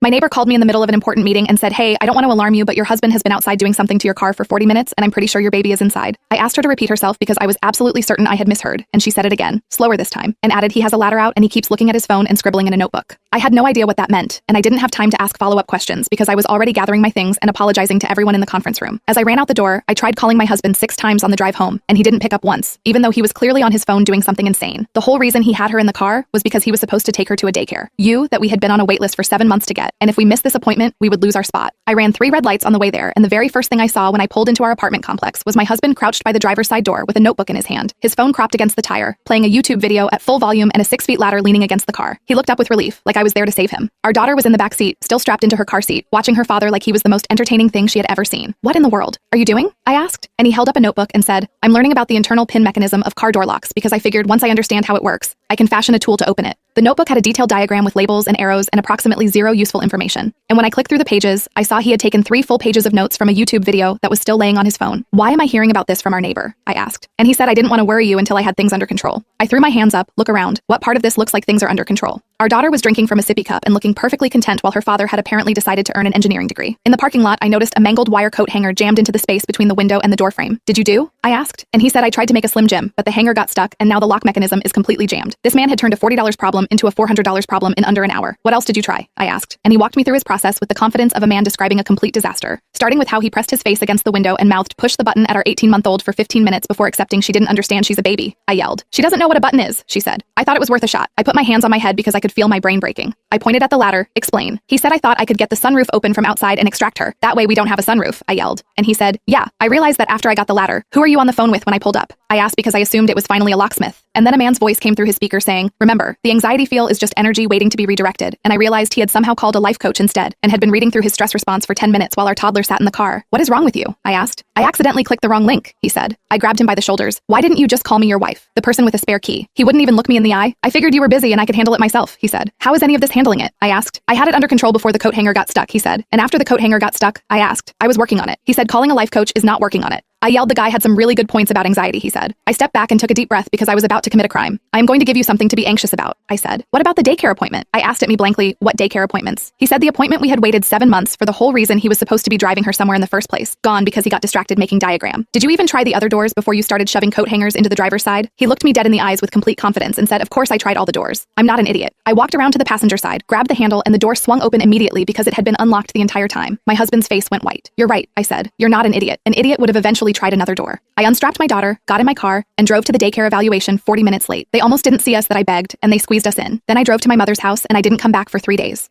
My neighbor called me in the middle of an important meeting and said, "Hey, I don't want to alarm you, but your husband has been outside doing something to your car for 40 minutes, and I'm pretty sure your baby is inside." I asked her to repeat herself because I was absolutely certain I had misheard, and she said it again, slower this time, and added, "He has a ladder out and he keeps looking at his phone and scribbling in a notebook." I had no idea what that meant, and I didn't have time to ask follow-up questions because I was already gathering my things and apologizing to everyone in the conference room. As I ran out the door, I tried calling my husband 6 times on the drive home, and he didn't pick up once, even though he was clearly on his phone doing something insane. The whole reason he had her in the car was because he was supposed to take her to a daycare. That we had been on a wait list for 7 months to get, and if we missed this appointment, we would lose our spot. I ran 3 red lights on the way there, and the very first thing I saw when I pulled into our apartment complex was my husband crouched by the driver's side door with a notebook in his hand, his phone cropped against the tire, playing a YouTube video at full volume and a 6 feet ladder leaning against the car. He looked up with relief, like I was there to save him. Our daughter was in the back seat, still strapped into her car seat, watching her father like he was the most entertaining thing she had ever seen. "What in the world are you doing?" I asked, and he held up a notebook and said, "I'm learning about the internal pin mechanism of car door locks because I figured once I understand how it works, I can fashion a tool to open it." The notebook had a detailed diagram with labels and arrows and approximately 0 useful information. And when I clicked through the pages, I saw he had taken 3 full pages of notes from a YouTube video that was still laying on his phone. "Why am I hearing about this from our neighbor?" I asked. And he said I didn't want to worry you until I had things under control. I threw my hands up, look around. What part of this looks like things are under control? Our daughter was drinking from a sippy cup and looking perfectly content while her father had apparently decided to earn an engineering degree. In the parking lot, I noticed a mangled wire coat hanger jammed into the space between the window and the door frame. "Did you do?" I asked. And he said I tried to make a Slim Jim, but the hanger got stuck and now the lock mechanism is completely jammed. This man had turned a $40 problem into a $400 problem in under an hour. "What else did you try?" I asked. And he walked me through his process with the confidence of a man describing a complete disaster, starting with how he pressed his face against the window and mouthed, "Push the button" at our 18-month-old for 15 minutes before accepting she didn't understand she's a baby. I yelled. "She doesn't know what a button is," she said. I thought it was worth a shot. I put my hands on my head because I could feel my brain breaking. I pointed at the ladder. "Explain." He said I thought I could get the sunroof open from outside and extract her. "That way we don't have a sunroof," I yelled. And he said, "Yeah, I realized that after I got the ladder. Who are you on the phone with when I pulled up?" I asked because I assumed it was finally a locksmith. And then a man's voice came through his speaker saying, "Remember, the anxiety feel is just energy waiting to be redirected." And I realized he had somehow called a life coach instead and had been reading through his stress response for 10 minutes while our toddler sat in the car. "What is wrong with you?" I asked. "I accidentally clicked the wrong link," he said. I grabbed him by the shoulders. "Why didn't you just call me your wife? The person with a spare key." He wouldn't even look me in the eye. "I figured you were busy and I could handle it myself," he said. "How is any of this handling it?" I asked. "I had it under control before the coat hanger got stuck," he said. "And after the coat hanger got stuck," I asked. "I was working on it." He said calling a life coach is not working on it. I yelled the guy had some really good points about anxiety, he said. I stepped back and took a deep breath because I was about to commit a crime. "I am going to give you something to be anxious about," I said. "What about the daycare appointment?" I asked at me blankly, "What daycare appointments?" He said the appointment we had waited 7 months for the whole reason he was supposed to be driving her somewhere in the first place. Gone because he got distracted making diagram. "Did you even try the other doors before you started shoving coat hangers into the driver's side?" He looked me dead in the eyes with complete confidence and said, "Of course I tried all the doors. I'm not an idiot." I walked around to the passenger side, grabbed the handle, and the door swung open immediately because it had been unlocked the entire time. My husband's face went white. "You're right," I said. "You're not an idiot. An idiot would have eventually tried another door." I unstrapped my daughter, got in my car, and drove to the daycare evaluation 40 minutes late. They almost didn't see us that I begged, and they squeezed us in. Then I drove to my mother's house, and I didn't come back for 3 days.